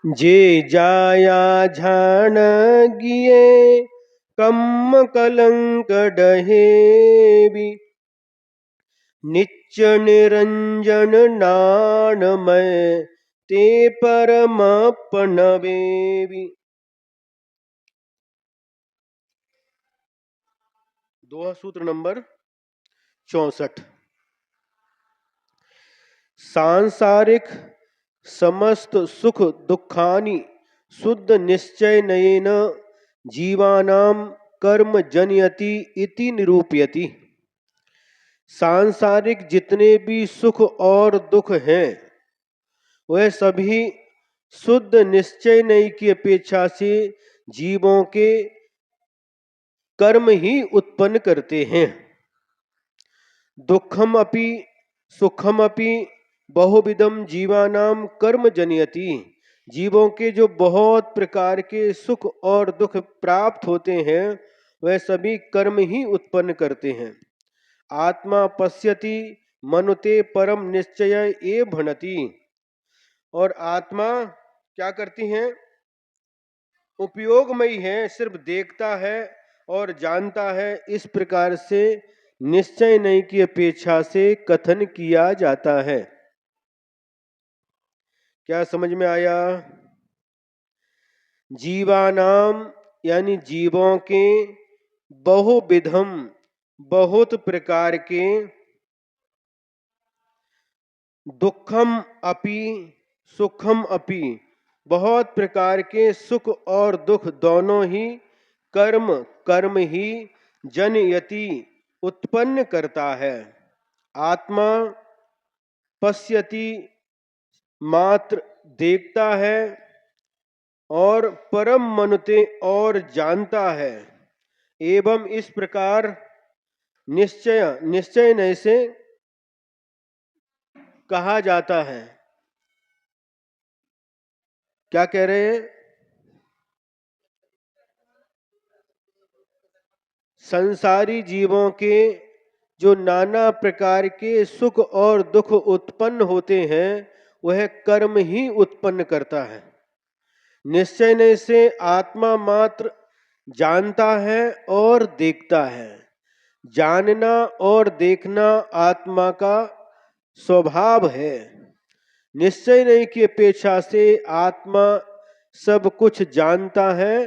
जे जाया झाण गिए कम कलंक डहेबी। निच्च निरंजन नाणमय ते परमपन बेबी। दोहा सूत्र नंबर 64। सांसारिक समस्त सुख दुखानि शुद्ध निश्चय नयेन जीवानां कर्म जनयति इति निरूपयति। सांसारिक जितने भी सुख और दुख हैं वह सभी शुद्ध निश्चय नयी की अपेक्षा से जीवों के कर्म ही उत्पन्न करते हैं। दुखम अपि सुखम अपि बहुविधम जीवानां कर्म जनयति। जीवों के जो बहुत प्रकार के सुख और दुख प्राप्त होते हैं वह सभी कर्म ही उत्पन्न करते हैं। आत्मा पश्यति मनुते परम निश्चय ए भणति। और आत्मा क्या करती है? उपयोगमयी है, सिर्फ देखता है और जानता है, इस प्रकार से निश्चय नहीं की अपेक्षा से कथन किया जाता है। क्या समझ में आया? जीवानाम यानी जीवों के बहुविधम बहुत प्रकार के दुखम अपि सुखम अपि बहुत प्रकार के सुख और दुख दोनों ही कर्म ही जनयति उत्पन्न करता है। आत्मा पश्यति मात्र देखता है और परम मनुते और जानता है। एवं इस प्रकार निश्चय नहीं से कहा जाता है। क्या कह रहे हैं? संसारी जीवों के जो नाना प्रकार के सुख और दुख उत्पन्न होते हैं वह कर्म ही उत्पन्न करता है। निश्चय नहीं से आत्मा मात्र जानता है और देखता है। जानना और देखना आत्मा का स्वभाव है। निश्चय नहीं की अपेक्षा से आत्मा सब कुछ जानता है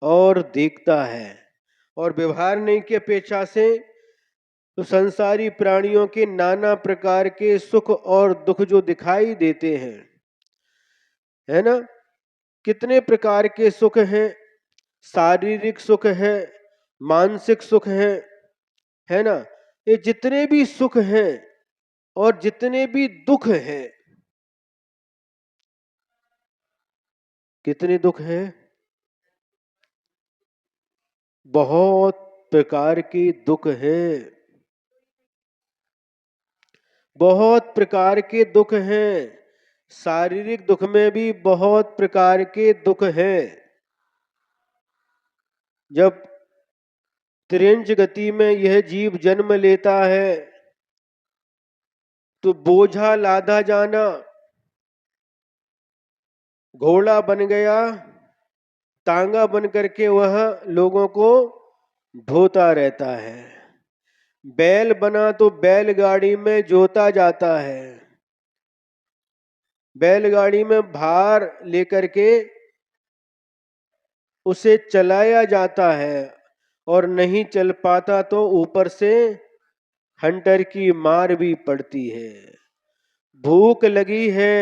और देखता है। और व्यवहार नहीं की अपेक्षा से तो संसारी प्राणियों के नाना प्रकार के सुख और दुख जो दिखाई देते हैं, है ना? कितने प्रकार के सुख हैं? शारीरिक सुख है, मानसिक सुख है ना? ये जितने भी सुख हैं और जितने भी दुख हैं, कितने दुख हैं? बहुत प्रकार के दुख हैं। बहुत प्रकार के दुख हैं। शारीरिक दुख में भी बहुत प्रकार के दुख हैं। जब त्रिंज गति में यह जीव जन्म लेता है तो बोझा लादा जाना, घोड़ा बन गया, तांगा बन करके वह लोगों को ढोता रहता है। बैल बना तो बैलगाड़ी में जोता जाता है। बैलगाड़ी में भार लेकर के उसे चलाया जाता है और नहीं चल पाता तो ऊपर से हंटर की मार भी पड़ती है। भूख लगी है,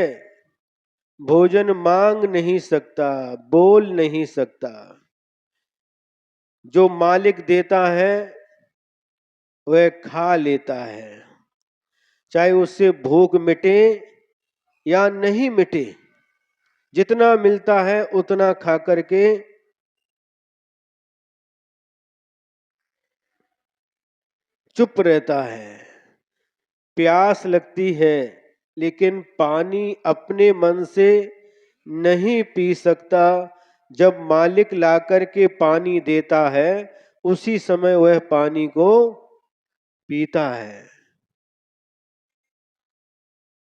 भोजन मांग नहीं सकता, बोल नहीं सकता। जो मालिक देता है वह खा लेता है, चाहे उससे भूख मिटे या नहीं मिटे। जितना मिलता है उतना खा करके चुप रहता है। प्यास लगती है लेकिन पानी अपने मन से नहीं पी सकता। जब मालिक लाकर के पानी देता है उसी समय वह पानी को पीता है।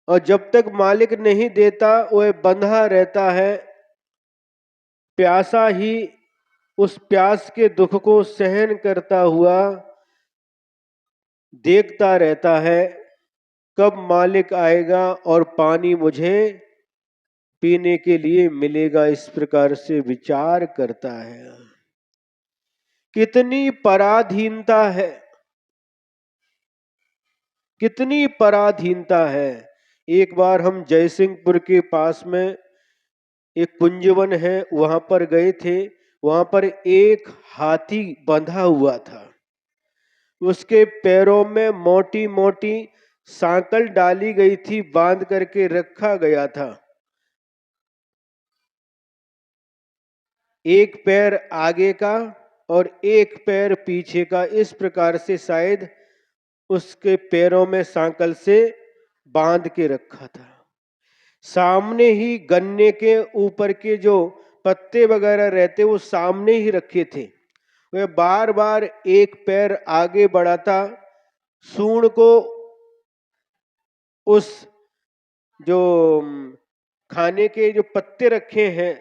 और जब तक मालिक नहीं देता वह बंधा रहता है, प्यासा ही उस प्यास के दुख को सहन करता हुआ देखता रहता है कब मालिक आएगा और पानी मुझे पीने के लिए मिलेगा, इस प्रकार से विचार करता है। कितनी पराधीनता है, कितनी पराधीनता है। एक बार हम जयसिंहपुर के पास में एक कुंजवन है, वहां पर गए थे। वहां पर एक हाथी बंधा हुआ था। उसके पैरों में मोटी मोटी सांकल डाली गई थी, बांध करके रखा गया था। एक पैर आगे का और एक पैर पीछे का, इस प्रकार से शायद उसके पैरों में सांकल से बांध के रखा था। सामने ही गन्ने के ऊपर के जो पत्ते वगैरह रहते वो सामने ही रखे थे। वह बार बार एक पैर आगे बढ़ाता, सूंड को उस जो खाने के जो पत्ते रखे हैं,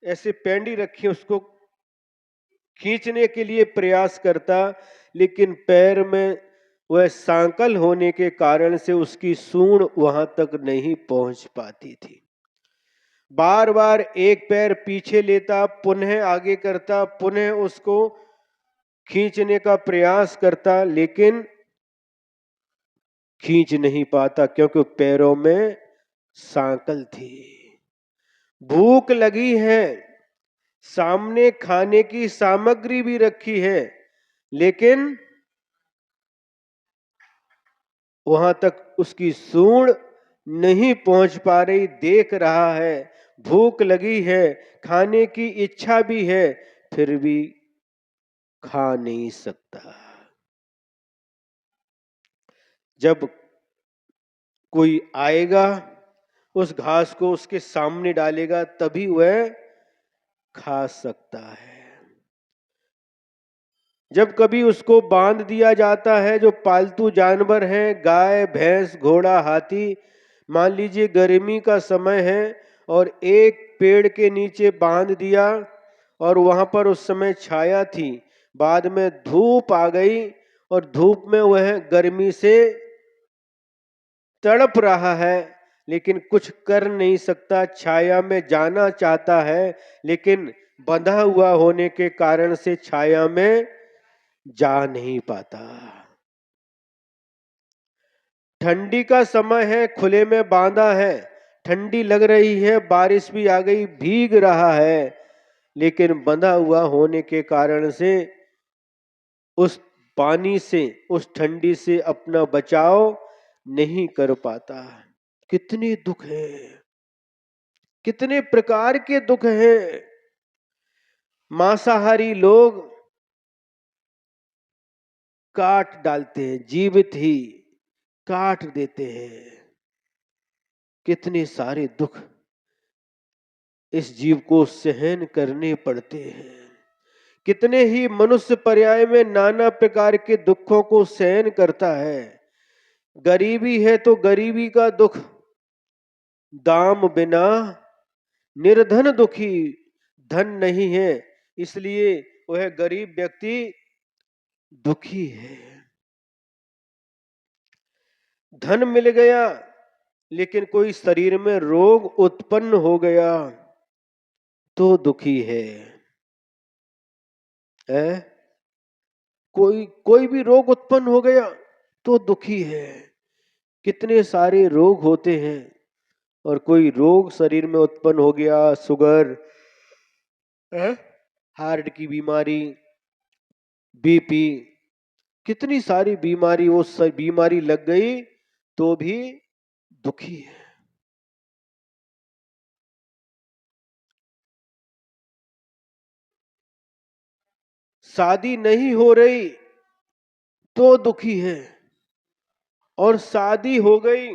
ऐसे पेंडी रखी, उसको खींचने के लिए प्रयास करता, लेकिन पैर में वह सांकल होने के कारण से उसकी सूंड वहां तक नहीं पहुंच पाती थी। बार बार एक पैर पीछे लेता, पुनः आगे करता, पुनः उसको खींचने का प्रयास करता, लेकिन खींच नहीं पाता क्योंकि पैरों में सांकल थी। भूख लगी है, सामने खाने की सामग्री भी रखी है, लेकिन वहां तक उसकी सूंड नहीं पहुंच पा रही। देख रहा है, भूख लगी है, खाने की इच्छा भी है, फिर भी खा नहीं सकता। जब कोई आएगा, उस घास को उसके सामने डालेगा, तभी वह खा सकता है। जब कभी उसको बांध दिया जाता है, जो पालतू जानवर हैं, गाय भैंस घोड़ा हाथी, मान लीजिए गर्मी का समय है और एक पेड़ के नीचे बांध दिया और वहां पर उस समय छाया थी, बाद में धूप आ गई और धूप में वह गर्मी से तड़प रहा है, लेकिन कुछ कर नहीं सकता। छाया में जाना चाहता है, लेकिन बंधा हुआ होने के कारण से छाया में जा नहीं पाता। ठंडी का समय है, खुले में बांधा है, ठंडी लग रही है, बारिश भी आ गई, भीग रहा है, लेकिन बंधा हुआ होने के कारण से उस पानी से, उस ठंडी से अपना बचाव नहीं कर पाता। कितने दुख है, कितने प्रकार के दुख हैं। मांसाहारी लोग काट डालते हैं, जीवित ही काट देते हैं। कितने सारे दुख इस जीव को सहन करने पड़ते हैं। कितने ही मनुष्य पर्याय में नाना प्रकार के दुखों को सहन करता है। गरीबी है तो गरीबी का दुख, दाम बिना निर्धन दुखी, धन नहीं है इसलिए वह गरीब व्यक्ति दुखी है। धन मिल गया लेकिन कोई शरीर में रोग उत्पन्न हो गया तो दुखी है। कोई कोई भी रोग उत्पन्न हो गया तो दुखी है। कितने सारे रोग होते हैं और कोई रोग शरीर में उत्पन्न हो गया, शुगर, हार्ट की बीमारी, बीपी, कितनी सारी बीमारी, वो बीमारी लग गई तो भी दुखी है। शादी नहीं हो रही तो दुखी है और शादी हो गई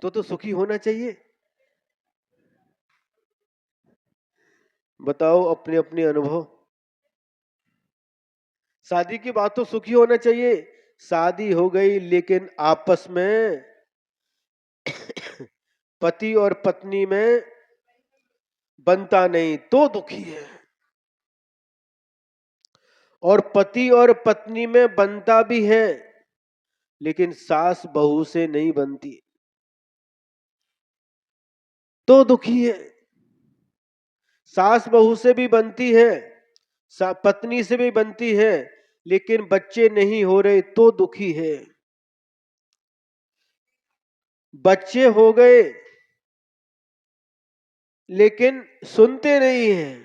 तो सुखी होना चाहिए। बताओ अपने अपने अनुभव। शादी की बात तो सुखी होना चाहिए। शादी हो गई लेकिन आपस में पति और पत्नी में बनता नहीं तो दुखी है। और पति और पत्नी में बनता भी है, लेकिन सास बहू से नहीं बनती तो दुखी है। सास बहू से भी बनती है, पत्नी से भी बनती है, लेकिन बच्चे नहीं हो रहे तो दुखी है। बच्चे हो गए लेकिन सुनते नहीं हैं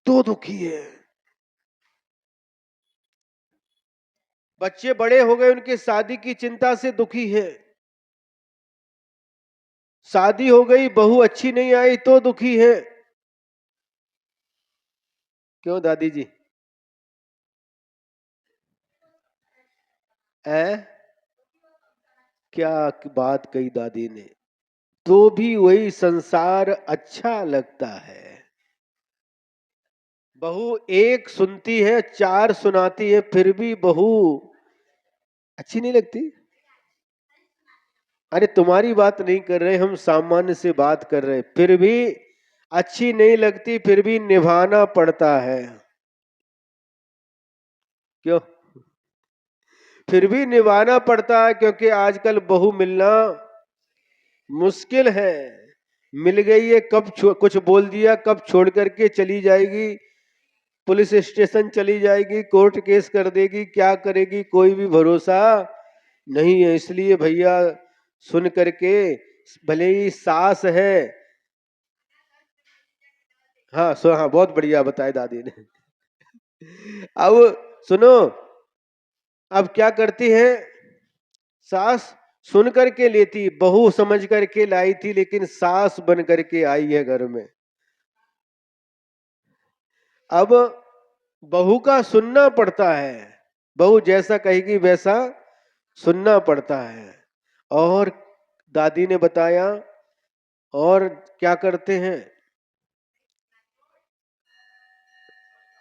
तो दुखी है। बच्चे बड़े हो गए, उनके शादी की चिंता से दुखी है। शादी हो गई, बहू अच्छी नहीं आई तो दुखी है। क्यों दादी जी? है क्या बात कही दादी ने। तो भी वही संसार अच्छा लगता है। बहू एक सुनती है, चार सुनाती है, फिर भी बहू अच्छी नहीं लगती। अरे तुम्हारी बात नहीं कर रहे, हम सामान्य से बात कर रहे, फिर भी अच्छी नहीं लगती, फिर भी निभाना पड़ता है। क्यों? फिर भी निभाना पड़ता है, क्योंकि आजकल बहू मिलना मुश्किल है। मिल गई है, कब कुछ बोल दिया, कब छोड़ करके चली जाएगी, पुलिस स्टेशन चली जाएगी, कोर्ट केस कर देगी, क्या करेगी, कोई भी भरोसा नहीं है। इसलिए भैया सुन करके, भले ही सास है। हाँ हाँ, बहुत बढ़िया बताया दादी ने। अब सुनो, अब क्या करती है सास? सुन करके लेती, बहू समझ करके लाई थी, लेकिन सास बन करके आई है घर में। अब बहू का सुनना पड़ता है, बहू जैसा कहेगी वैसा सुनना पड़ता है। और दादी ने बताया, और क्या करते हैं,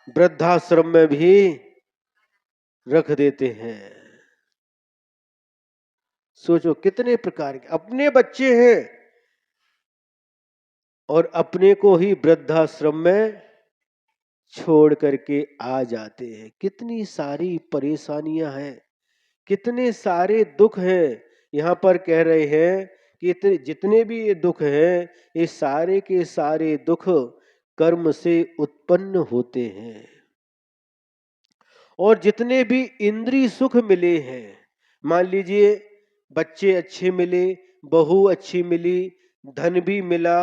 वृद्धाश्रम में भी रख देते हैं। सोचो कितने प्रकार के अपने बच्चे हैं और अपने को ही वृद्धाश्रम में छोड़ करके आ जाते हैं। कितनी सारी परेशानियां हैं, कितने सारे दुख हैं। यहाँ पर कह रहे हैं कि जितने भी ये दुख हैं, ये सारे के सारे दुख कर्म से उत्पन्न होते हैं। और जितने भी इंद्रिय सुख मिले हैं, मान लीजिए बच्चे अच्छे मिले, बहू अच्छी मिली, धन भी मिला,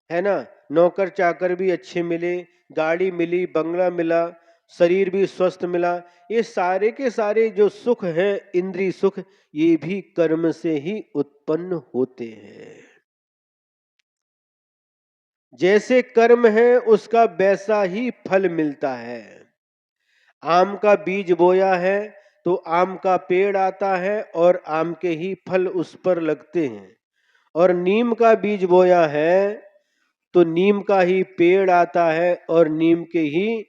है ना, नौकर चाकर भी अच्छे मिले, गाड़ी मिली, बंगला मिला, शरीर भी स्वस्थ मिला, ये सारे के सारे जो सुख है, इंद्रिय सुख, ये भी कर्म से ही उत्पन्न होते हैं। जैसे कर्म है उसका वैसा ही फल मिलता है। आम का बीज बोया है तो आम का पेड़ आता है और आम के ही फल उस पर लगते हैं। और नीम का बीज बोया है तो नीम का ही पेड़ आता है और नीम के ही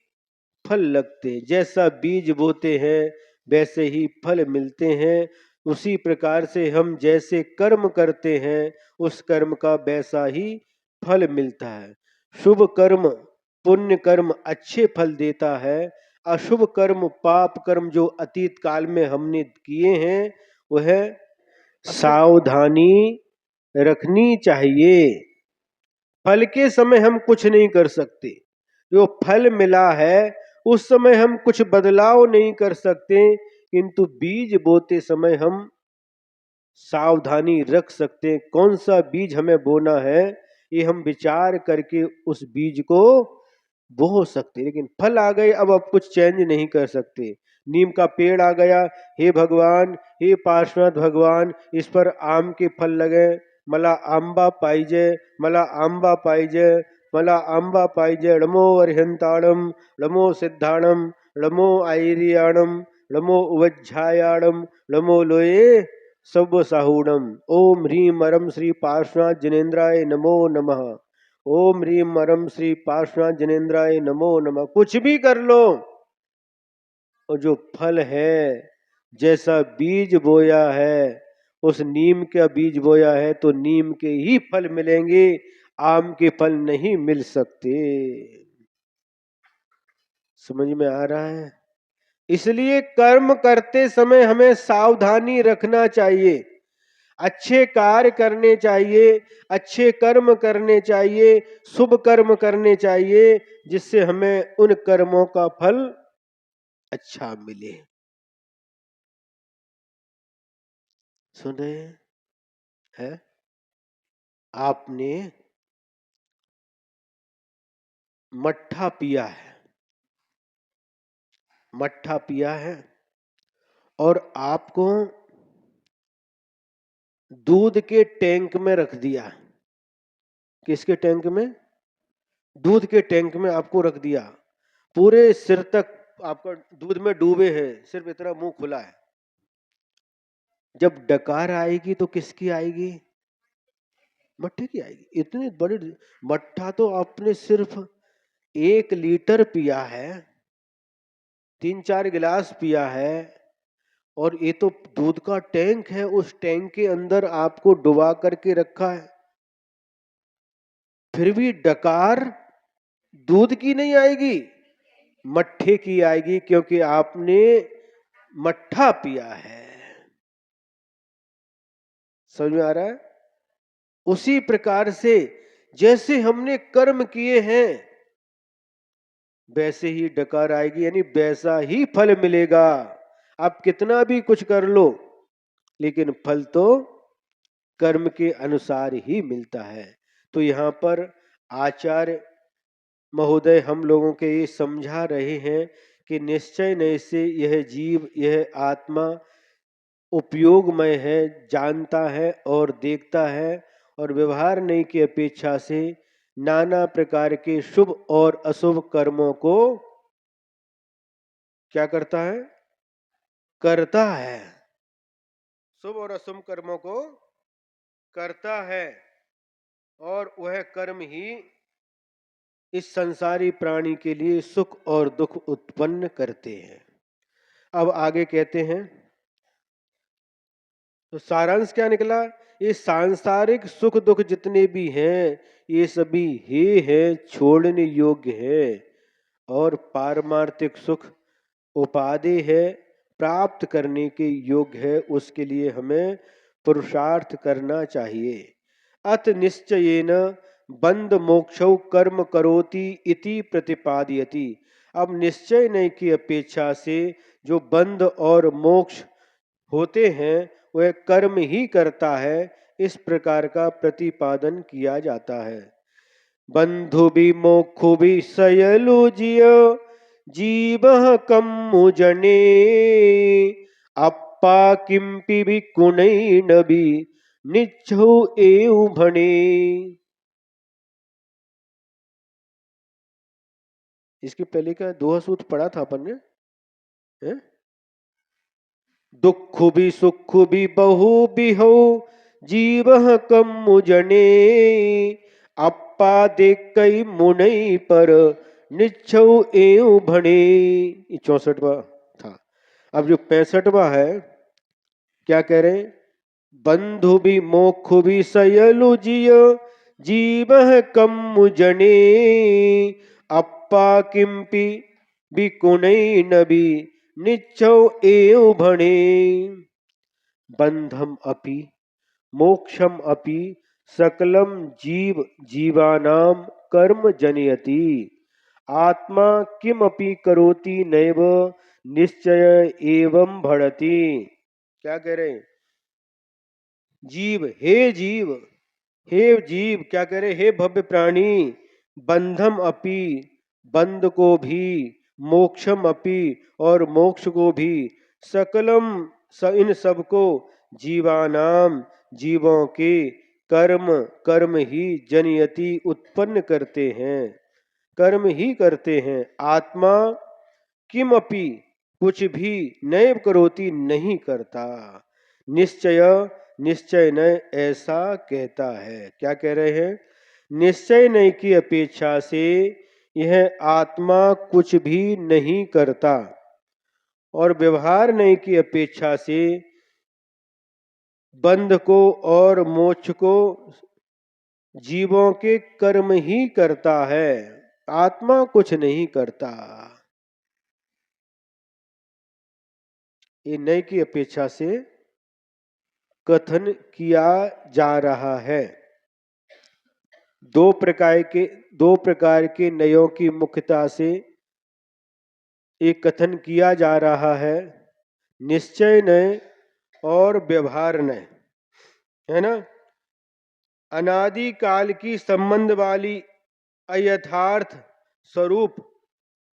फल लगते हैं। जैसा बीज बोते हैं वैसे ही फल मिलते हैं। उसी प्रकार से हम जैसे कर्म करते हैं उस कर्म का वैसा ही फल मिलता है। शुभ कर्म, पुण्य कर्म अच्छे फल देता है। अशुभ कर्म, पाप कर्म जो अतीत काल में हमने किए हैं, वह सावधानी रखनी चाहिए। फल के समय हम कुछ नहीं कर सकते, जो फल मिला है उस समय हम कुछ बदलाव नहीं कर सकते, किंतु बीज बोते समय हम सावधानी रख सकते हैं। कौन सा बीज हमें बोना है, ये हम विचार करके उस बीज को बो सकते, लेकिन फल आ गए अब आप कुछ चेंज नहीं कर सकते। नीम का पेड़ आ गया, हे भगवान, हे पार्श्वनाथ भगवान, इस पर आम के फल लगे, मला आंबा पाइजे, मला आंबा पाइजे, मला आंबा पाइजे, नमो अर्हंताणम, नमो सिद्धाणम, नमो आयरियाणम, नमो उवज्झायाणम, नमो लोये सब साहूणम। ओम ह्रीम अरम श्री पार्श्वनाथ जनेन्द्राय नमो नमः। ओम ह्रीम अरम श्री पार्श्वनाथ जनेन्द्राय नमो नमः। कुछ भी कर लो, और जो फल है, जैसा बीज बोया है, उस नीम का बीज बोया है तो नीम के ही फल मिलेंगे। आम के फल नहीं मिल सकते। समझ में आ रहा है? इसलिए कर्म करते समय हमें सावधानी रखना चाहिए, अच्छे कार्य करने चाहिए, अच्छे कर्म करने चाहिए, शुभ कर्म करने चाहिए, जिससे हमें उन कर्मों का फल अच्छा मिले। सुन रहे हैं? आपने मट्ठा पिया है, मट्ठा पिया है और आपको दूध के टैंक में रख दिया। किसके टैंक में? दूध के टैंक में आपको रख दिया। पूरे सिर तक आपका दूध में डूबे हैं, सिर्फ इतना मुंह खुला है। जब डकार आएगी तो किसकी आएगी? मट्ठे की आएगी। इतनी बड़ी मट्ठा तो आपने सिर्फ 1 लीटर पिया है, 3-4 गिलास पिया है, और ये तो दूध का टैंक है, उस टैंक के अंदर आपको डुबा करके रखा है। फिर भी डकार दूध की नहीं आएगी, मट्ठे की आएगी, क्योंकि आपने मट्ठा पिया है। समझ में आ रहा है? उसी प्रकार से जैसे हमने कर्म किए हैं वैसे ही डकार आएगी, यानी वैसा ही फल मिलेगा। आप कितना भी कुछ कर लो, लेकिन फल तो कर्म के अनुसार ही मिलता है। तो यहाँ पर आचार्य महोदय हम लोगों के ये समझा रहे हैं कि निश्चय नहीं से यह जीव, यह आत्मा उपयोगमय है, जानता है और देखता है, और व्यवहार नहीं की अपेक्षा से नाना प्रकार के शुभ और अशुभ कर्मों को क्या करता है? करता है। शुभ और अशुभ कर्मों को करता है, और वह कर्म ही इस संसारी प्राणी के लिए सुख और दुख उत्पन्न करते हैं। अब आगे कहते हैं, तो सारांश क्या निकला? ये सांसारिक सुख दुख जितने भी हैं, ये सभी हे है, छोड़ने योग्य है, और पारमार्थिक सुख उपादेय है, प्राप्त करने के योग्य है। उसके लिए हमें पुरुषार्थ करना चाहिए। अत निश्चयेन बंध मोक्षौ कर्म करोति इति प्रतिपादयति। अब निश्चय नहीं की अपेक्षा से जो बंध और मोक्ष होते हैं वह कर्म ही करता है, इस प्रकार का प्रतिपादन किया जाता है। बंधु भी मोक्षु भी सयलु जिय जीव कम्मु जने अप्पा किंपि भी कुणै नबी निच्छौ एव भने। इसके पहले का दोहा सूत्र पढ़ा था अपन ने, है? दुख भी सुख भी बहु बिहो जीव कम्मु जने अप्पा देख कई मुनई पर निच्छौ एव भने। 64वां था। अब जो 65वां है, क्या कह रहे? बंधु भी मोक्षु भी सयलु जिय जीव कम्मु जने अप्पा किंपि बिकुनै नबी निच्छौ एव भने। बंधम अपि मोक्षम अपि सकलम जीव जीवानां कर्म जनयति आत्मा किमपि करोति नैव निश्चय एवं भणति। क्या कह रहे हैं? जीव, हे जीव, हे जीव, क्या कह रहे? हे भव्य प्राणी, बंधम अपि, बंध को भी, मोक्षम अपि, और मोक्ष को भी, सकलम, इन सब को, जीवानाम, जीवों के, कर्म, कर्म ही, जनयति, उत्पन्न करते हैं, कर्म ही करते हैं। आत्मा किमपि, कुछ भी, नैव करोति, नहीं करता, निश्चय, निश्चय न, ऐसा कहता है। क्या कह रहे हैं? निश्चय नहीं की अपेक्षा से यह आत्मा कुछ भी नहीं करता, और व्यवहार नहीं की अपेक्षा से बंध को और मोक्ष को जीवों के कर्म ही करता है, आत्मा कुछ नहीं करता। ये नए की अपेक्षा से कथन किया जा रहा है। दो प्रकार के नयों की मुख्यता से एक कथन किया जा रहा है, निश्चय नय और व्यवहार नय, है ना। अनादि काल की संबंध वाली अयथार्थ स्वरूप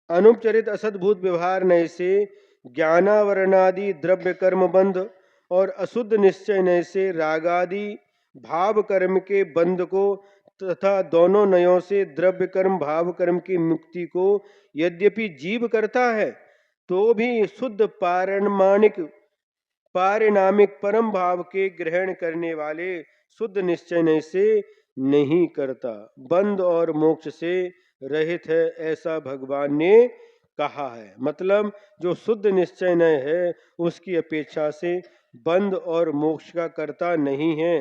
अनुपचरित असद्भुत व्यवहार नय से ज्ञानावरणादि द्रव्य कर्म बंध और अशुद्ध निश्चय नय से रागादि भाव कर्म के बंध को तथा दोनों नयों से द्रव्य कर्म भाव कर्म की मुक्ति को यद्यपि जीव करता है तो भी शुद्ध पारिणामिक परम भाव के ग्रहण करने वाले शुद्ध निश्चय से नहीं करता, बंध और मोक्ष से रहित है, ऐसा भगवान ने कहा है। मतलब जो शुद्ध निश्चय है उसकी अपेक्षा से बंध और मोक्ष का कर्ता नहीं है।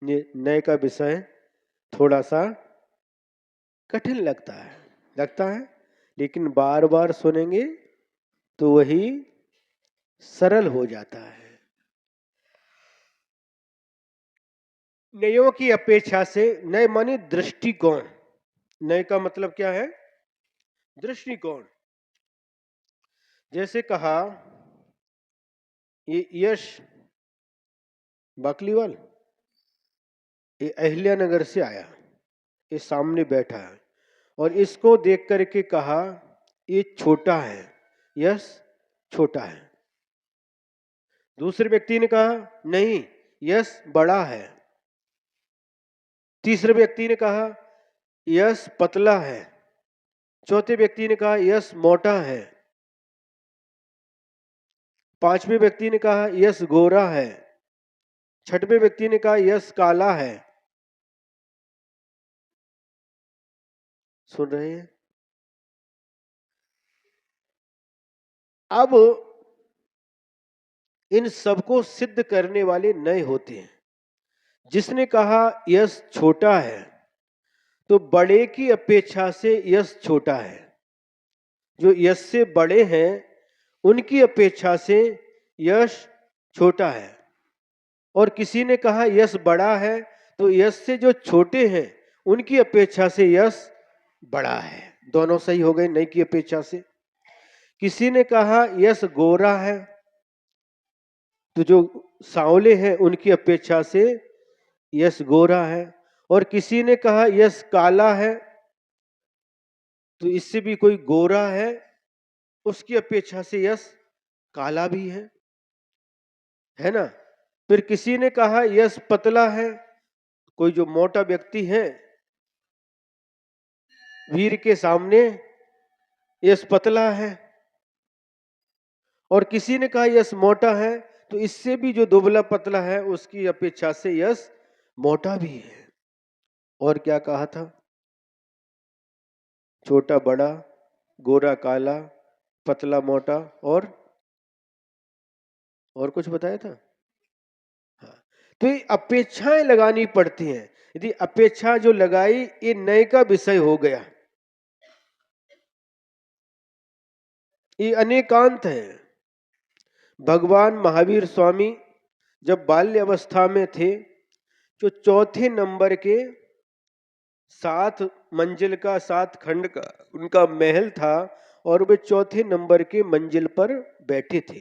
नए का विषय थोड़ा सा कठिन लगता है, लेकिन बार बार सुनेंगे तो वही सरल हो जाता है। नयों की अपेक्षा से, नए माने दृष्टिकोण, नए का मतलब क्या है? दृष्टिकोण। जैसे कहा ये यश बाकलीवाल ये अहिल्यानगर से आया, ये सामने बैठा है और इसको देख करके कहा ये छोटा है, यश छोटा है। दूसरे व्यक्ति ने कहा नहीं यश बड़ा है। तीसरे व्यक्ति ने कहा यश पतला है। चौथे व्यक्ति ने कहा यश मोटा है। पांचवें व्यक्ति ने कहा यश गोरा है। छठवें व्यक्ति ने कहा यश काला है। सुन रहे हैं? अब इन सबको सिद्ध करने वाले नए होते हैं। जिसने कहा यश छोटा है तो बड़े की अपेक्षा से यश छोटा है। जो यश से बड़े हैं उनकी अपेक्षा से यश छोटा है। और किसी ने कहा यश बड़ा है तो यश से जो छोटे हैं उनकी अपेक्षा से यश बड़ा है। दोनों सही हो गए नई की अपेक्षा से। किसी ने कहा यश गोरा है तो जो सांवले हैं उनकी अपेक्षा से यश गोरा है। और किसी ने कहा यश काला है तो इससे भी कोई गोरा है उसकी अपेक्षा से यश काला भी है ना। फिर किसी ने कहा यश पतला है, कोई जो मोटा व्यक्ति है वीर के सामने यश पतला है। और किसी ने कहा यश मोटा है तो इससे भी जो दुबला पतला है उसकी अपेक्षा से यश मोटा भी है। और क्या कहा था? छोटा बड़ा, गोरा काला, पतला मोटा और कुछ बताया था। हाँ, तो ये अपेक्षाएं लगानी पड़ती हैं। यदि अपेक्षा जो लगाई ये नए का विषय हो गया, ये अनेकांत है। भगवान महावीर स्वामी जब बाल्य अवस्था में थे जो चौथे नंबर के 7 मंजिल का 7 खंड का उनका महल था और वे चौथे नंबर के मंजिल पर बैठे थे।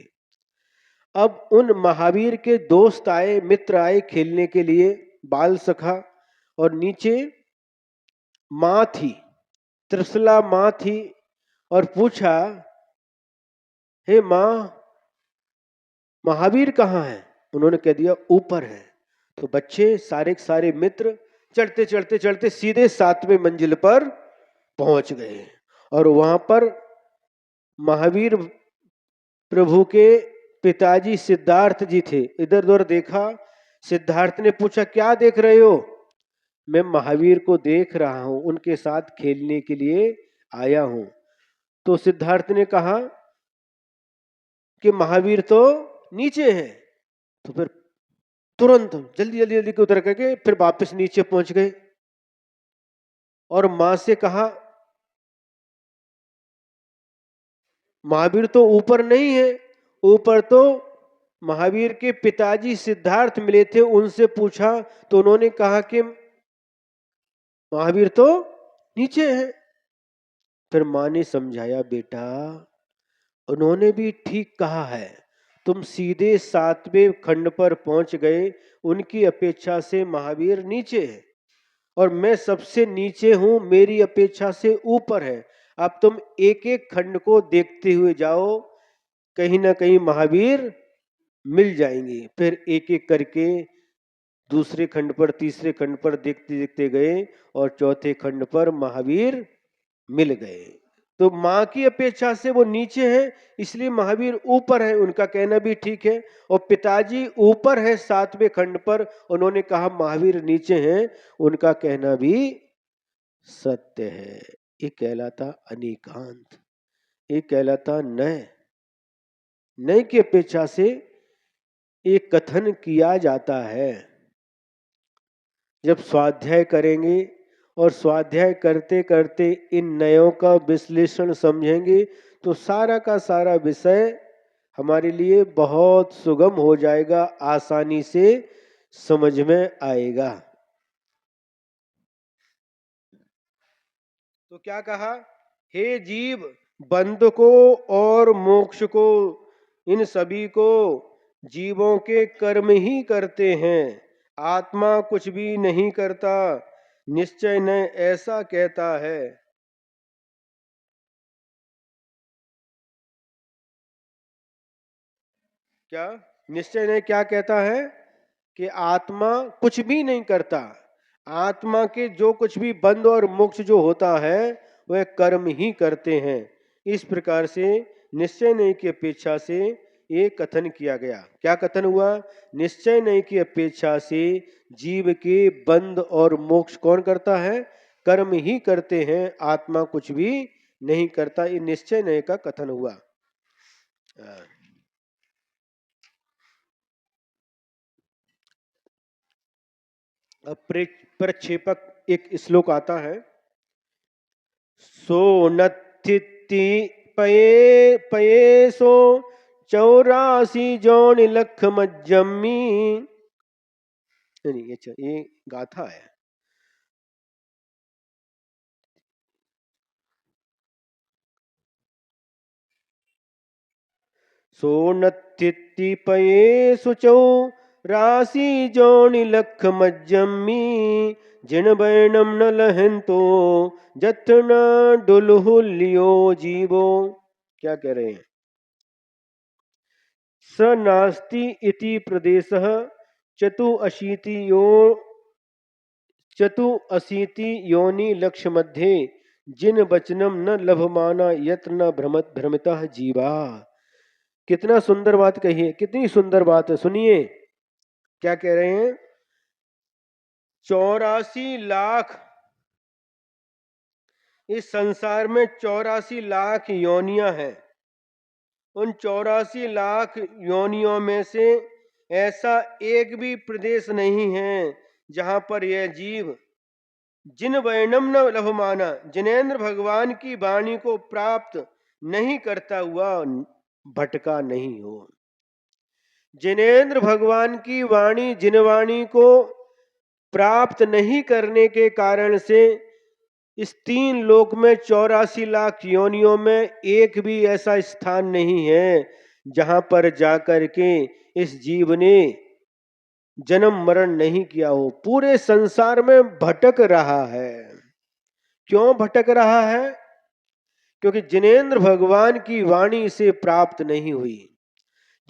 अब उन महावीर के दोस्त आए, मित्र आए खेलने के लिए, बाल सखा, और नीचे मां थी, त्रिशला मां थी, और पूछा हे मां महावीर कहाँ है? उन्होंने कह दिया ऊपर है। तो बच्चे सारे के सारे मित्र चढ़ते चढ़ते चढ़ते सीधे 7वें मंजिल पर पहुंच गए और वहां पर महावीर प्रभु के पिताजी सिद्धार्थ जी थे। इधर उधर देखा, सिद्धार्थ ने पूछा क्या देख रहे हो? मैं महावीर को देख रहा हूं, उनके साथ खेलने के लिए आया हूं। तो सिद्धार्थ ने कहा कि महावीर तो नीचे हैं। तो फिर तुरंत जल्दी जल्दी जल्दी के उतर करके फिर वापस नीचे पहुंच गए और मां से कहा, महावीर तो ऊपर नहीं है, ऊपर तो महावीर के पिताजी सिद्धार्थ मिले थे, उनसे पूछा तो उन्होंने कहा कि महावीर तो नीचे है। फिर मां ने समझाया, बेटा उन्होंने भी ठीक कहा है, तुम सीधे 7वें खंड पर पहुंच गए, उनकी अपेक्षा से महावीर नीचे है और मैं सबसे नीचे हूं, मेरी अपेक्षा से ऊपर है। अब तुम एक एक खंड को देखते हुए जाओ, कहीं ना कहीं महावीर मिल जाएंगे। फिर एक एक करके दूसरे खंड पर, तीसरे खंड पर देखते देखते गए और चौथे खंड पर महावीर मिल गए। तो मां की अपेक्षा से वो नीचे है, इसलिए महावीर ऊपर है, उनका कहना भी ठीक है। और पिताजी ऊपर है 7वें खंड पर, उन्होंने कहा महावीर नीचे हैं, उनका कहना भी सत्य है। ये कहलाता अनेकांत, ये कहलाता नय। नय की अपेक्षा से एक कथन किया जाता है। जब स्वाध्याय करेंगे और स्वाध्याय करते करते इन नयों का विश्लेषण समझेंगे तो सारा का सारा विषय हमारे लिए बहुत सुगम हो जाएगा, आसानी से समझ में आएगा। तो क्या कहा, हे जीव, बंध को और मोक्ष को, इन सभी को जीवों के कर्म ही करते हैं, आत्मा कुछ भी नहीं करता, निश्चय न ऐसा कहता है। क्या निश्चय ने क्या कहता है कि आत्मा कुछ भी नहीं करता, आत्मा के जो कुछ भी बंध और मोक्ष जो होता है वह कर्म ही करते हैं। इस प्रकार से निश्चय नहीं की अपेक्षा से ये कथन किया गया। क्या कथन हुआ, निश्चय नहीं की अपेक्षा से जीव के बंध और मोक्ष कौन करता है, कर्म ही करते हैं, आत्मा कुछ भी नहीं करता। ये निश्चय नहीं का कथन हुआ। प्रक्षेपक एक श्लोक आता है, सोनत्थिति पये पये सो 84 जोन लख मज्जमी। नहीं, ये गाथा है। सोनत्थिति पये सो 84 जोन लख मज्जमी, जिन बैनम न लहंतो जथ न डुलहुलियो जीवो। क्या कह रहे हैं, स नास्ति इति प्रदेशः चतु अशीति योनि लक्ष्य मध्ये, जिन वचनम न लभमाना यत्र न भ्रमितः जीवा। कितना सुंदर बात कही है, कितनी सुंदर बात है, सुनिए क्या कह रहे हैं। 84 लाख, इस संसार में 84 लाख योनियां हैं। उन 84 लाख योनियों में से ऐसा एक भी प्रदेश नहीं है जहां पर यह जीव जिन वर्णम न लभमाना, जिनेन्द्र भगवान की वाणी को प्राप्त नहीं करता हुआ भटका नहीं हो। जिनेन्द्र भगवान की वाणी, जिन वाणी को प्राप्त नहीं करने के कारण से इस 3 लोक में 84 लाख योनियों में एक भी ऐसा स्थान नहीं है जहां पर जाकर के इस जीव ने जन्म मरण नहीं किया हो। पूरे संसार में भटक रहा है। क्यों भटक रहा है, क्योंकि जिनेन्द्र भगवान की वाणी से प्राप्त नहीं हुई।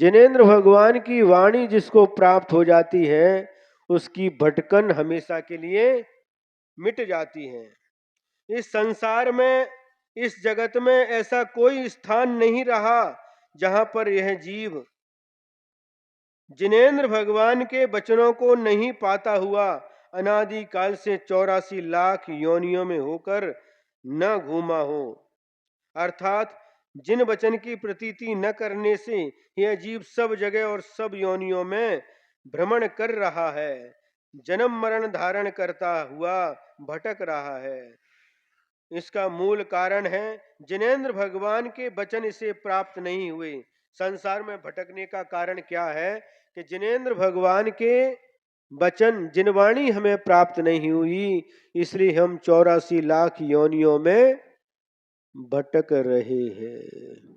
जिनेन्द्र भगवान की वाणी जिसको प्राप्त हो जाती है उसकी भटकन हमेशा के लिए मिट जाती है। इस संसार में, इस जगत में ऐसा कोई स्थान नहीं रहा जहां पर यह जीव जिनेन्द्र भगवान के वचनों को नहीं पाता हुआ अनादि काल से 84 लाख योनियों में होकर न घूमा हो। अर्थात जिन वचन की प्रतीति न करने से यह जीव सब जगह और सब योनियों में भ्रमण कर रहा है, जन्म मरण धारण करता हुआ भटक रहा है। इसका मूल कारण है जिनेंद्र भगवान के वचन इसे प्राप्त नहीं हुए। संसार में भटकने का कारण क्या है कि जिनेंद्र भगवान के वचन जिनवाणी हमें प्राप्त नहीं हुई, इसलिए हम 84 लाख योनियों में भटक रहे हैं।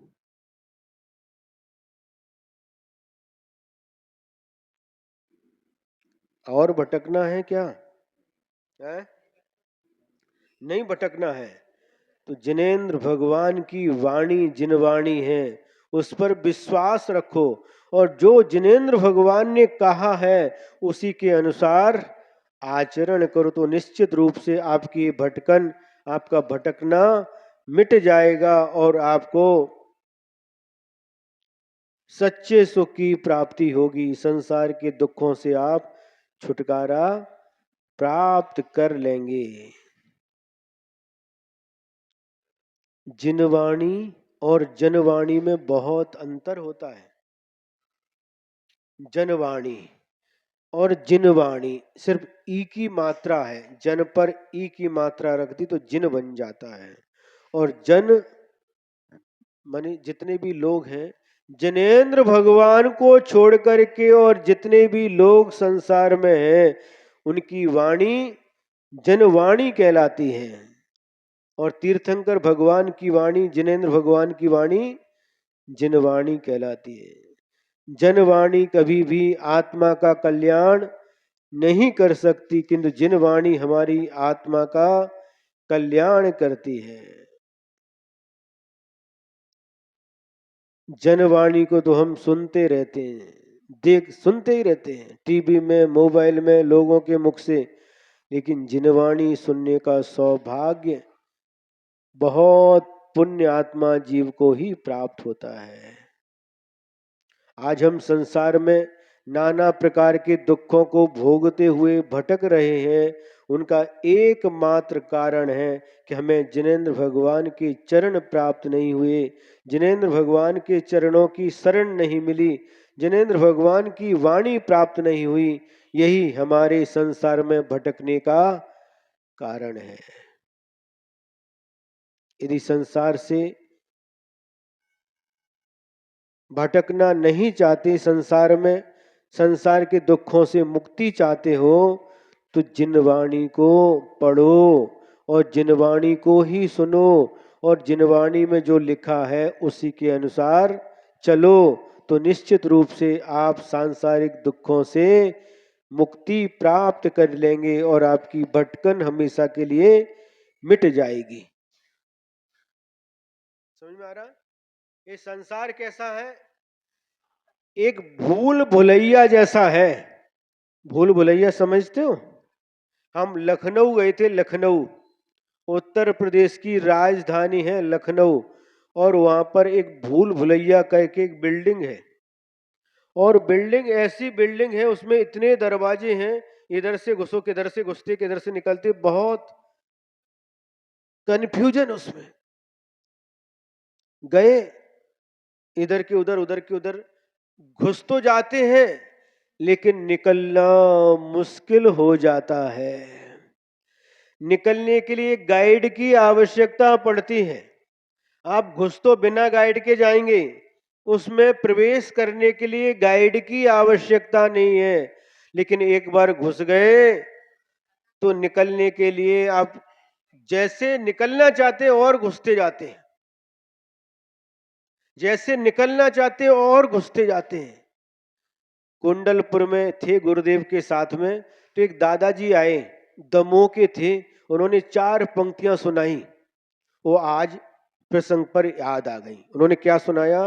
और भटकना है क्या है? नहीं भटकना है। तो जिनेंद्र भगवान की वाणी जिनवाणी है, उस पर विश्वास रखो और जो जिनेंद्र भगवान ने कहा है उसी के अनुसार आचरण करो, तो निश्चित रूप से आपकी भटकन, आपका भटकना मिट जाएगा और आपको सच्चे सुख की प्राप्ति होगी। संसार के दुखों से आप छुटकारा प्राप्त कर लेंगे। जिनवाणी और जनवाणी में बहुत अंतर होता है। जनवाणी और जिनवाणी सिर्फ ई की मात्रा है, जन पर ई की मात्रा रख दी तो जिन बन जाता है। और जन माने जितने भी लोग हैं, जिनेंद्र भगवान को छोड़ करके और जितने भी लोग संसार में हैं, उनकी वाणी जनवाणी कहलाती है। और तीर्थंकर भगवान की वाणी, जिनेंद्र भगवान की वाणी जिनवाणी कहलाती है। जनवाणी कभी भी आत्मा का कल्याण नहीं कर सकती, किंतु जिनवाणी हमारी आत्मा का कल्याण करती है। जनवाणी को तो हम सुनते रहते हैं, सुनते ही रहते हैं, टीवी में, मोबाइल में, लोगों के मुख से, लेकिन जिनवाणी सुनने का सौभाग्य बहुत पुण्य आत्मा जीव को ही प्राप्त होता है। आज हम संसार में नाना प्रकार के दुखों को भोगते हुए भटक रहे हैं, उनका एकमात्र कारण है कि हमें जिनेंद्र भगवान के चरण प्राप्त नहीं हुए, जिनेंद्र भगवान के चरणों की शरण नहीं मिली, जिनेंद्र भगवान की वाणी प्राप्त नहीं हुई। यही हमारे संसार में भटकने का कारण है। यदि संसार से भटकना नहीं चाहते, संसार में संसार के दुखों से मुक्ति चाहते हो, तो जिनवाणी को पढ़ो और जिनवाणी को ही सुनो और जिनवाणी में जो लिखा है उसी के अनुसार चलो, तो निश्चित रूप से आप सांसारिक दुखों से मुक्ति प्राप्त कर लेंगे और आपकी भटकन हमेशा के लिए मिट जाएगी। समझ में आ रहा? ये संसार कैसा है? एक भूल भुलैया जैसा है। भूल भुलैया समझते हो? हम लखनऊ गए थे, लखनऊ उत्तर प्रदेश की राजधानी है लखनऊ, और वहां पर एक भूल भुलैया करके एक बिल्डिंग है, और बिल्डिंग ऐसी बिल्डिंग है, उसमें इतने दरवाजे हैं, इधर से घुसो किधर से घुसते किधर से निकलते, बहुत कंफ्यूजन उसमें। गए इधर के उधर, उधर के उधर, घुस तो जाते हैं लेकिन निकलना मुश्किल हो जाता है। निकलने के लिए गाइड की आवश्यकता पड़ती है। आप घुस तो बिना गाइड के जाएंगे, उसमें प्रवेश करने के लिए गाइड की आवश्यकता नहीं है, लेकिन एक बार घुस गए तो निकलने के लिए आप जैसे निकलना चाहते हैं और घुसते जाते हैं, जैसे निकलना चाहते हैं और घुसते जाते हैं। कुंडलपुर में थे गुरुदेव के साथ में, तो एक दादाजी आए, दमोह के थे, उन्होंने 4 पंक्तियां सुनाई, वो आज प्रसंग पर याद आ गई। उन्होंने क्या सुनाया?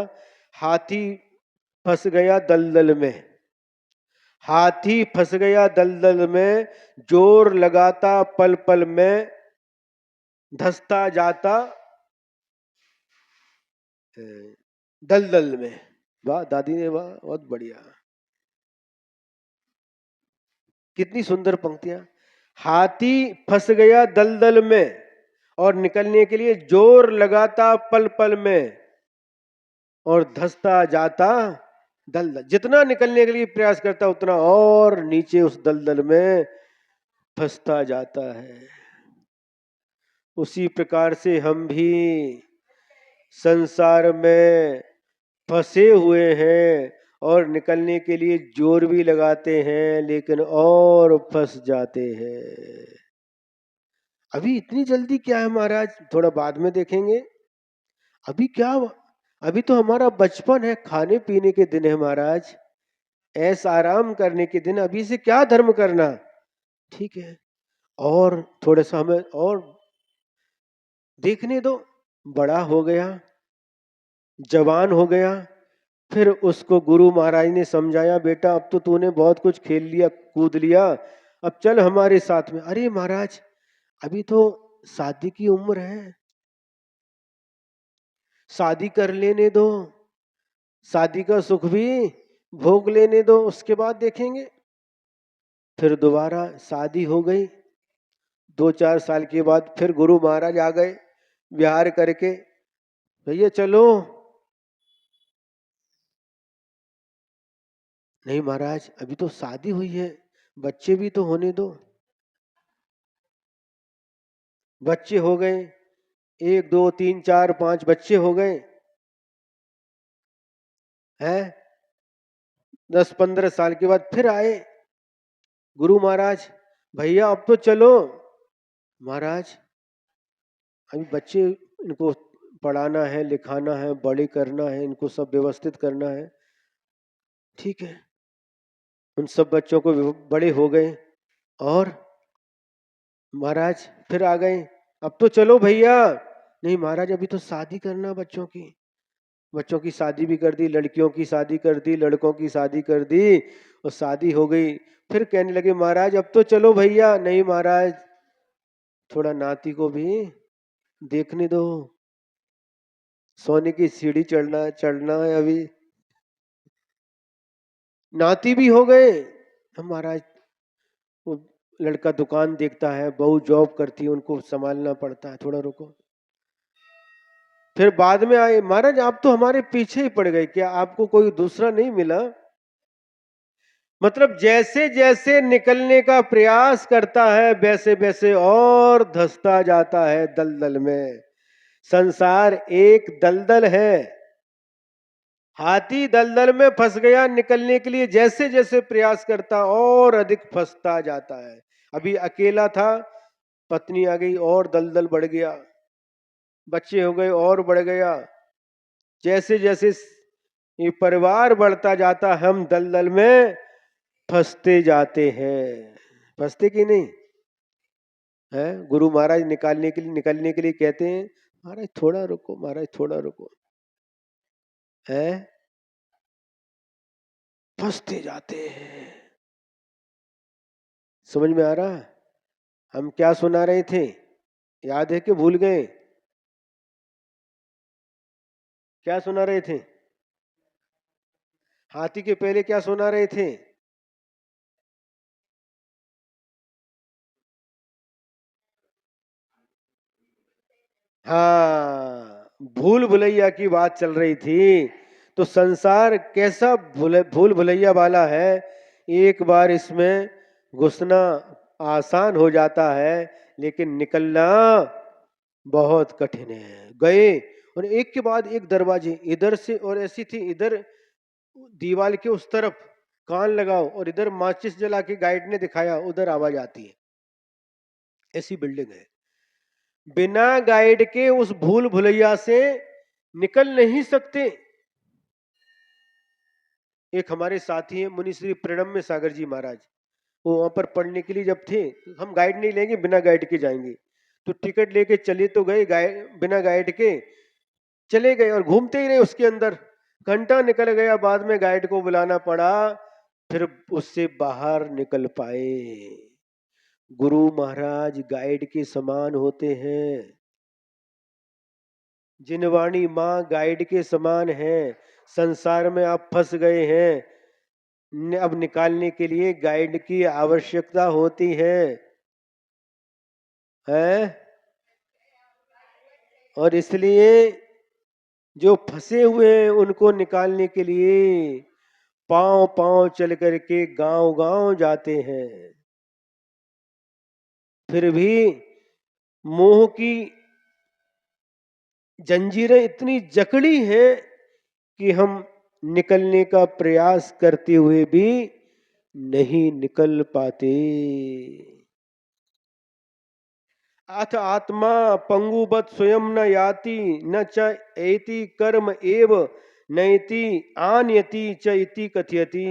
हाथी फंस गया दलदल में, हाथी फंस गया दलदल में, जोर लगाता पल पल में, धंसता जाता दलदल में। वाह दादी ने, वाह, बहुत बढ़िया, कितनी सुंदर पंक्तियां। हाथी फंस गया दलदल में और निकलने के लिए जोर लगाता पल पल में, और धंसता जाता दलदल। जितना निकलने के लिए प्रयास करता उतना और नीचे उस दलदल में फंसता जाता है। उसी प्रकार से हम भी संसार में फंसे हुए हैं और निकलने के लिए जोर भी लगाते हैं, लेकिन और फंस जाते हैं। अभी इतनी जल्दी क्या है महाराज, थोड़ा बाद में देखेंगे। अभी क्या, अभी तो हमारा बचपन है, खाने पीने के दिन है महाराज, ऐसा आराम करने के दिन। अभी से क्या धर्म करना, ठीक है। और थोड़ा सा हमें और देखने दो, बड़ा हो गया, जवान हो गया, फिर उसको गुरु महाराज ने समझाया, बेटा अब तो तूने बहुत कुछ खेल लिया, कूद लिया, अब चल हमारे साथ में। अरे महाराज अभी तो शादी की उम्र है, शादी कर लेने दो, शादी का सुख भी भोग लेने दो, उसके बाद देखेंगे। फिर दोबारा शादी हो गई, 2-4 साल के बाद फिर गुरु महाराज आ गए विहार करके, भैया चलो। नहीं महाराज अभी तो शादी हुई है, बच्चे भी तो होने दो। बच्चे हो गए, 1 2 3 4 5 बच्चे हो गए हैं। 10-15 साल के बाद फिर आए गुरु महाराज, भैया अब तो चलो। महाराज अभी बच्चे, इनको पढ़ाना है, लिखाना है, बड़े करना है, इनको सब व्यवस्थित करना है, ठीक है। उन सब बच्चों को बड़े हो गए और महाराज फिर आ गए, अब तो चलो भैया। नहीं महाराज अभी तो शादी करना बच्चों की। बच्चों की शादी भी कर दी, लड़कियों की शादी कर दी, लड़कों की शादी कर दी, और शादी हो गई। फिर कहने लगे महाराज अब तो चलो भैया। नहीं महाराज थोड़ा नाती को भी देखने दो, सोने की सीढ़ी चढ़ना चढ़ना है अभी। नाती भी हो गए हम महाराज, वो लड़का दुकान देखता है, बहू जॉब करती है, उनको संभालना पड़ता है, थोड़ा रुको। फिर बाद में आए, महाराज आप तो हमारे पीछे ही पड़ गए, क्या आपको कोई दूसरा नहीं मिला? मतलब जैसे जैसे निकलने का प्रयास करता है वैसे वैसे और धंसता जाता है दलदल में। संसार एक दलदल है, हाथी दलदल में फंस गया, निकलने के लिए जैसे जैसे प्रयास करता और अधिक फंसता जाता है। अभी अकेला था, पत्नी आ गई और दलदल बढ़ गया, बच्चे हो गए और बढ़ गया। जैसे जैसे ये परिवार बढ़ता जाता हम दलदल में फंसते जाते हैं। फंसते कि नहीं है? गुरु महाराज निकलने के लिए कहते हैं, महाराज थोड़ा रुको, महाराज थोड़ा रुको, है फंसते जाते हैं। समझ में आ रहा है? हम क्या सुना रहे थे, याद है कि भूल गए? क्या सुना रहे थे? हाथी के पहले क्या सुना रहे थे? हाँ, भूल भुलैया की बात चल रही थी। तो संसार कैसा भूल भुलैया वाला है, एक बार इसमें घुसना आसान हो जाता है, लेकिन निकलना बहुत कठिन है। गए और एक के बाद एक दरवाजे, इधर से, और ऐसी थी इधर दीवार के उस तरफ कान लगाओ, और इधर माचिस जला के गाइड ने दिखाया उधर आवाज आती है, ऐसी बिल्डिंग है। बिना गाइड के उस भूल भुलैया से निकल नहीं सकते। एक हमारे साथी हैं मुनि श्री प्रणम्य सागर जी महाराज, वो वहां पर पढ़ने के लिए जब थे, हम गाइड नहीं लेंगे, बिना गाइड के जाएंगे, तो टिकट लेके चले तो गए, बिना गाइड के चले गए और घूमते ही रहे उसके अंदर। घंटा निकल गया, बाद में गाइड को बुलाना पड़ा, फिर उससे बाहर निकल पाए। गुरु महाराज गाइड के समान होते हैं, जिनवाणी माँ गाइड के समान है। संसार में आप फंस गए हैं, अब निकालने के लिए गाइड की आवश्यकता होती है? और इसलिए जो फंसे हुए हैं उनको निकालने के लिए पांव पांव चल करके गांव गांव जाते हैं। फिर भी मोह की जंजीरें इतनी जकड़ी हैं कि हम निकलने का प्रयास करते हुए भी नहीं निकल पाते। अथ आत्मा पंगुबत स्वयं न याति न च एति कर्म एव नैति आन्यति च इति कथयति।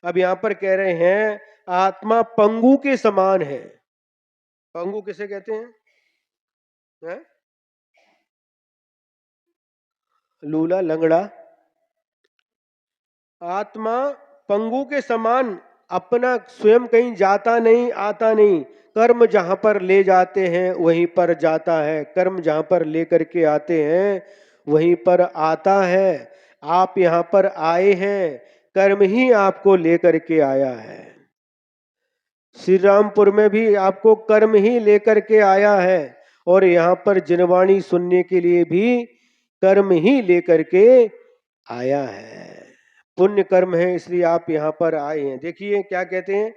अब यहां पर कह रहे हैं आत्मा पंगु के समान है। पंगु किसे कहते हैं, है? लूला लंगड़ा। आत्मा पंगु के समान अपना स्वयं कहीं जाता नहीं आता नहीं। कर्म जहां पर ले जाते हैं वहीं पर जाता है, कर्म जहां पर ले करके आते हैं वहीं पर आता है। आप यहां पर आए हैं, कर्म ही आपको लेकर के आया है। श्री रामपुर में भी आपको कर्म ही लेकर के आया है और यहाँ पर जिनवाणी सुनने के लिए भी कर्म ही लेकर के आया है। पुण्य कर्म है इसलिए आप यहाँ पर आए हैं। देखिए क्या कहते हैं,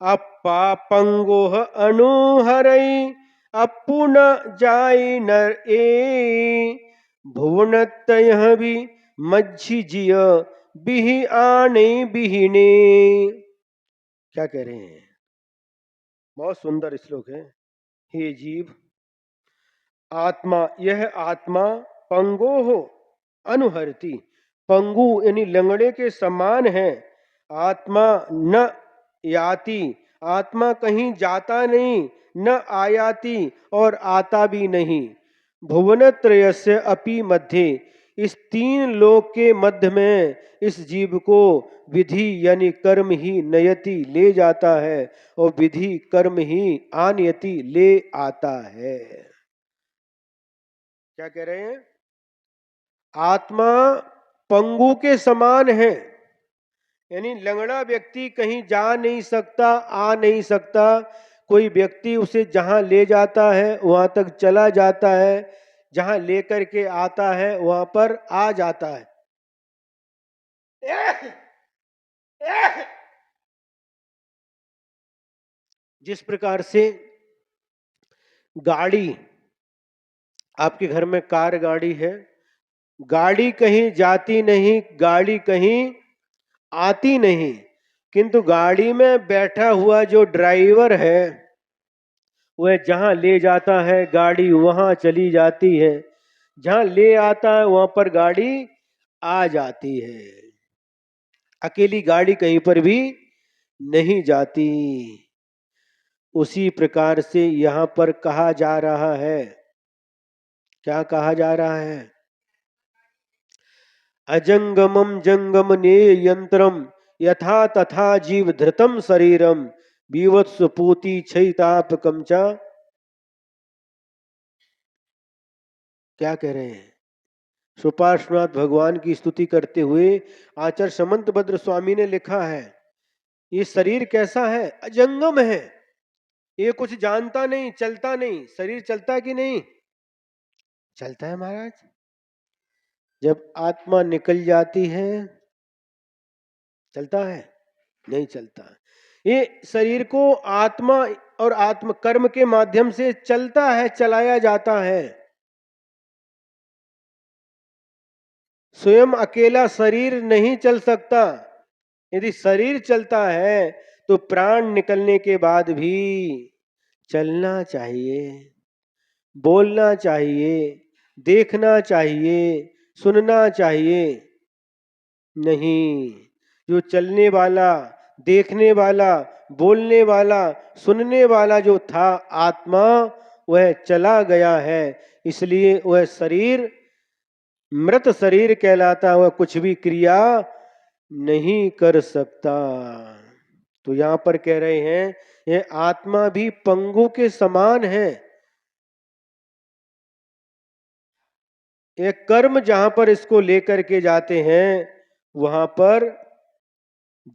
अपापंगोह अनुहरई अपुन जाय नर ए भुवनतयः भी मज्झी जिय बिहि आने बिहिने। क्या कह रहे हैं, बहुत सुंदर श्लोक है। हे जीव, आत्मा, यह आत्मा पंगो हो अनुहरती, पंगु यानी लंगड़े के समान है। आत्मा न याति, आत्मा कहीं जाता नहीं, न आयाति और आता भी नहीं। भुवनत्रयस्य अपि मध्य, इस तीन लोक के मध्य में इस जीव को विधि यानी कर्म ही नयति ले जाता है और विधि कर्म ही आनयति ले आता है। क्या कह रहे हैं, आत्मा पंगु के समान है, यानी लंगड़ा व्यक्ति कहीं जा नहीं सकता, आ नहीं सकता। कोई व्यक्ति उसे जहां ले जाता है वहां तक चला जाता है, जहां लेकर के आता है वहां पर आ जाता है। जिस प्रकार से गाड़ी, आपके घर में कार गाड़ी है, गाड़ी कहीं जाती नहीं, गाड़ी कहीं आती नहीं, किंतु गाड़ी में बैठा हुआ जो ड्राइवर है वह जहां ले जाता है गाड़ी वहां चली जाती है, जहां ले आता है वहां पर गाड़ी आ जाती है। अकेली गाड़ी कहीं पर भी नहीं जाती। उसी प्रकार से यहां पर कहा जा रहा है, क्या कहा जा रहा है, अजंगमम जंगमने यंत्रम यथा तथा जीव धृतम शरीरम बीवत्सपूति क्षयितापकम च। क्या कह रहे हैं, सुपार्श्वनाथ भगवान की स्तुति करते हुए आचार्य समंत भद्र स्वामी ने लिखा है, ये शरीर कैसा है, अजंगम है, ये कुछ जानता नहीं, चलता नहीं। शरीर चलता कि नहीं चलता है महाराज, जब आत्मा निकल जाती है चलता है, नहीं चलता। ये शरीर को आत्मा और आत्म कर्म के माध्यम से चलता है, चलाया जाता है। स्वयं अकेला शरीर नहीं चल सकता। यदि शरीर चलता है तो प्राण निकलने के बाद भी चलना चाहिए, बोलना चाहिए, देखना चाहिए, सुनना चाहिए। नहीं, जो चलने वाला, देखने वाला, बोलने वाला, सुनने वाला जो था आत्मा, वह चला गया है, इसलिए वह शरीर मृत शरीर कहलाता, वह कुछ भी क्रिया नहीं कर सकता। तो यहां पर कह रहे हैं यह आत्मा भी पंगु के समान है। एक कर्म जहां पर इसको लेकर के जाते हैं वहां पर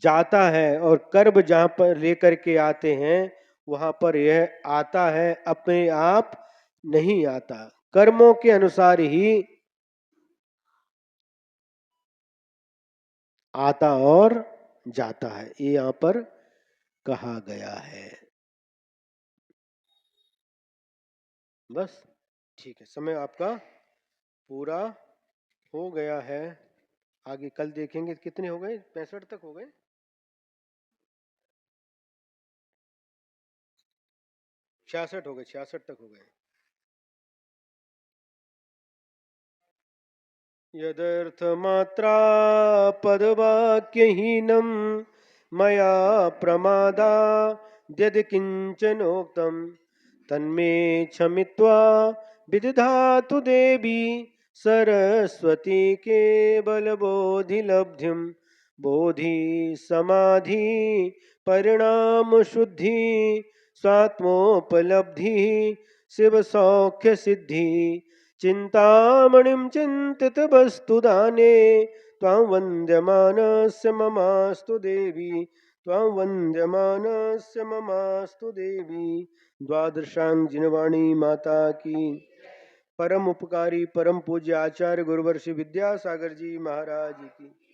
जाता है और कर्म जहां पर लेकर के आते हैं वहां पर यह आता है, अपने आप नहीं आता। कर्मों के अनुसार ही आता और जाता है, ये यहाँ पर कहा गया है। बस ठीक है, समय आपका पूरा हो गया है। आगे कल देखेंगे कितने हो गए, 65 तक हो गए। 66 हो गए, 66 तक हो गए। यदर्थमात्रा पदवाक्यहीनं मया प्रमादाद् किञ्चनोक्तं तन्मे क्षमित्वा विदधातु देवी सरस्वती केवलबोधिलब्धिं। बोधि समाधि परिणाम शुद्धि स्वात्मोपलब्धि शिव सौख्य सिद्धि। चिंतामणिं चिंतित वस्तुदाने त्वां वन्द्यमानस्य ममास्तु देवी। त्वां वन्द्यमानस्य ममास्तु देवी। द्वादशांग जिनवाणी माता की। परम उपकारी परम पूज्य आचार्य गुरुवर्षि विद्यासागर जी महाराज की।